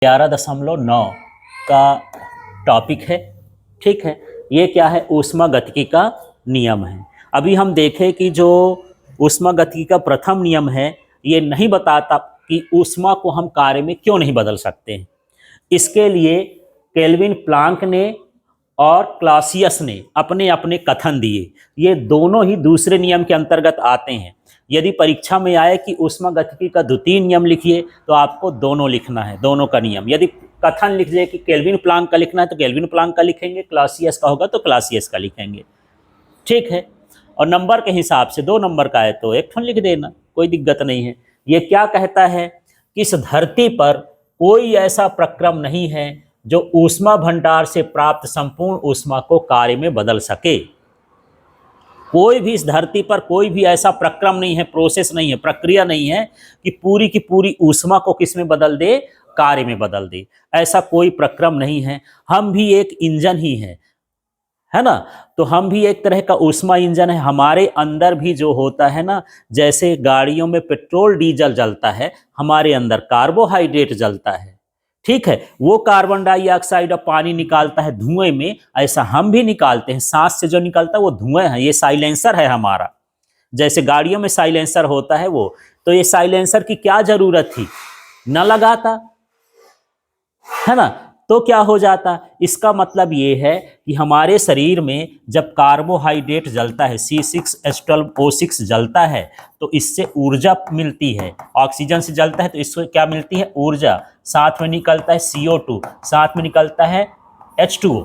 11.9 का टॉपिक है। ठीक है, ये क्या है? ऊष्मागतिकी का नियम है। अभी हम देखें कि जो ऊष्मागतिकी का प्रथम नियम है, ये नहीं बताता कि ऊष्मा को हम कार्य में क्यों नहीं बदल सकते हैं। इसके लिए केल्विन प्लांक ने और क्लासियस ने अपने अपने कथन दिए। ये दोनों ही दूसरे नियम के अंतर्गत आते हैं। यदि परीक्षा में आए कि ऊष्मागतिकी का द्वितीय नियम लिखिए, तो आपको दोनों लिखना है, दोनों का नियम। यदि कथन लिख जाए कि केल्विन प्लांक का लिखना है तो केल्विन प्लांक का लिखेंगे, क्लासियस का होगा तो क्लासियस का लिखेंगे। ठीक है, और नंबर के हिसाब से 2 नंबर का है तो 1 ठन लिख देना, कोई दिक्कत नहीं है। ये क्या कहता है कि इस धरती पर कोई ऐसा प्रक्रम नहीं है जो ऊष्मा भंडार से प्राप्त संपूर्ण ऊष्मा को कार्य में बदल सके। कोई भी इस धरती पर कोई भी ऐसा प्रक्रम नहीं है, प्रोसेस नहीं है, प्रक्रिया नहीं है कि पूरी की पूरी ऊष्मा को किस में बदल दे? कार्य में बदल दे। ऐसा कोई प्रक्रम नहीं है। हम भी एक इंजन ही है ना? तो हम भी एक तरह का ऊष्मा इंजन है। हमारे अंदर भी जो होता है ना, जैसे गाड़ियों में पेट्रोल डीजल जलता है, हमारे अंदर कार्बोहाइड्रेट जलता है। ठीक है, वो कार्बन डाइऑक्साइड और पानी निकालता है धुएं में, ऐसा हम भी निकालते हैं। सांस से जो निकलता है वो धुएं है, ये साइलेंसर है हमारा। जैसे गाड़ियों में साइलेंसर होता है वो, तो ये साइलेंसर की क्या जरूरत थी? न लगाता, है ना? तो क्या हो जाता? इसका मतलब ये है कि हमारे शरीर में जब कार्बोहाइड्रेट जलता है, C6H12O6 जलता है, तो इससे ऊर्जा मिलती है। ऑक्सीजन से जलता है तो इससे क्या मिलती है? ऊर्जा। साथ में निकलता है CO2, साथ में निकलता है H2O,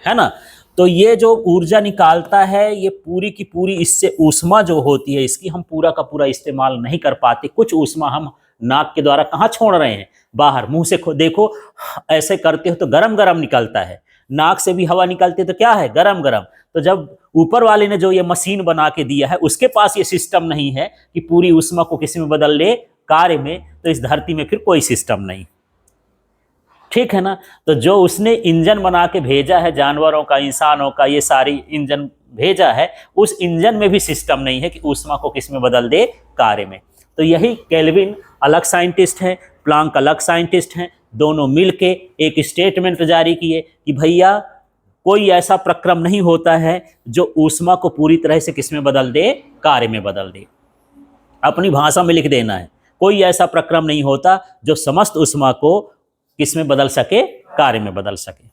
है ना? तो ये जो ऊर्जा निकालता है, ये पूरी की पूरी इससे ऊष्मा जो होती है, इसकी हम पूरा का पूरा इस्तेमाल नहीं कर पाते। कुछ ऊष्मा हम नाक के द्वारा कहाँ छोड़ रहे हैं? बाहर। मुंह से देखो, ऐसे करते हो तो गरम गरम निकलता है। नाक से भी हवा निकलती है तो क्या है? गरम गरम। तो जब ऊपर वाले ने जो ये मशीन बना के दिया है, उसके पास ये सिस्टम नहीं है कि पूरी ऊष्मा को किसी में बदल ले कार्य में, तो इस धरती में फिर कोई सिस्टम नहीं। ठीक है ना? तो जो उसने इंजन बना के भेजा है, जानवरों का, इंसानों का, ये सारी इंजन भेजा है, उस इंजन में भी सिस्टम नहीं है कि ऊष्मा को किस में बदल दे? कार्य में। तो यही केल्विन अलग साइंटिस्ट हैं, प्लांक अलग साइंटिस्ट हैं। दोनों मिलके एक स्टेटमेंट जारी किए कि भैया कोई ऐसा प्रक्रम नहीं होता है जो ऊष्मा को पूरी तरह से किस में बदल दे? कार्य में बदल दे। अपनी भाषा में लिख देना है, कोई ऐसा प्रक्रम नहीं होता जो समस्त ऊष्मा को किस में बदल सके? कार्य में बदल सके।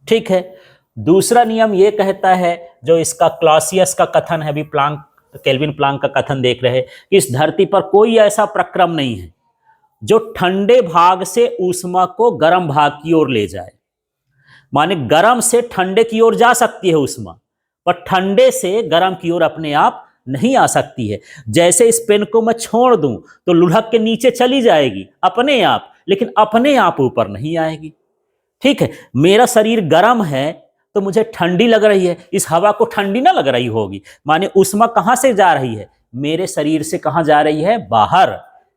ठीक है, दूसरा नियम ये कहता है, जो इसका क्लासियस का कथन है, अभी प्लांक, केल्विन प्लांक का कथन देख रहे हैं, कि इस धरती पर कोई ऐसा प्रक्रम नहीं है जो ठंडे भाग से ऊष्मा को गर्म भाग की ओर ले जाए। माने गर्म से ठंडे की ओर जा सकती है ऊष्मा, पर ठंडे से गर्म की ओर अपने आप नहीं आ सकती है। जैसे इस पेन को मैं छोड़ दूं तो लुढ़क के नीचे चली जाएगी अपने आप, लेकिन अपने आप ऊपर नहीं आएगी। ठीक है, मेरा शरीर गर्म है तो मुझे ठंडी लग रही है, इस हवा को ठंडी ना लग रही होगी। माने ऊष्मा कहां से जा रही है? मेरे शरीर से कहां जा रही है? बाहर,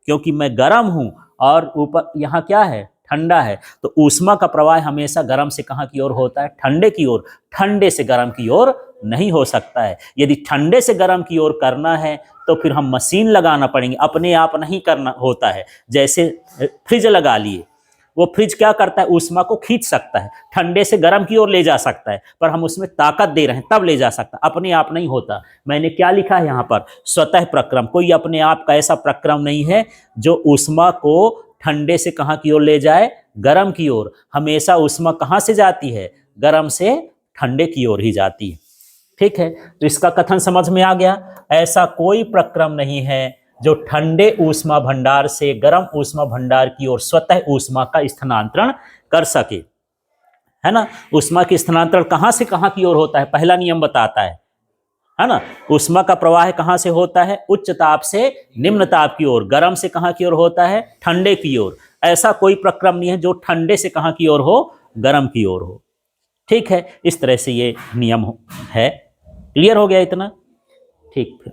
क्योंकि मैं गर्म हूं और ऊपर यहां क्या है? ठंडा है। तो ऊष्मा का प्रवाह हमेशा गर्म से कहां की ओर होता है? ठंडे की ओर। ठंडे से गर्म की ओर नहीं हो सकता है। यदि ठंडे से गर्म की ओर करना है तो फिर हम मशीन लगाना पड़ेंगे, अपने आप नहीं करना होता है। जैसे फ्रिज लगा लिए, वो फ्रिज क्या करता है? ऊष्मा को खींच सकता है, ठंडे से गर्म की ओर ले जा सकता है, पर हम उसमें ताकत दे रहे हैं तब ले जा सकता है, अपने आप नहीं होता। मैंने क्या लिखा है यहाँ पर? स्वतः प्रक्रम। कोई अपने आप का ऐसा प्रक्रम नहीं है जो ऊष्मा को ठंडे से कहाँ की ओर ले जाए? गर्म की ओर। हमेशा ऊष्मा कहाँ से जाती है? गर्म से ठंडे की ओर ही जाती है। ठीक है, तो इसका कथन समझ में आ गया। ऐसा कोई प्रक्रम नहीं है जो ठंडे ऊष्मा भंडार से गर्म ऊष्मा भंडार की ओर स्वतः ऊष्मा का स्थानांतरण कर सके, है ना? ऊष्मा की स्थानांतरण कहां से कहां की ओर होता है? पहला नियम बताता है ना? ऊष्मा का प्रवाह कहां से होता है? उच्च ताप से निम्न ताप की ओर। गर्म से कहां की ओर होता है? ठंडे की ओर। ऐसा कोई प्रक्रम नहीं है जो ठंडे से कहां की ओर हो? गर्म की ओर हो। ठीक है, इस तरह से ये नियम है। क्लियर हो गया इतना? ठीक।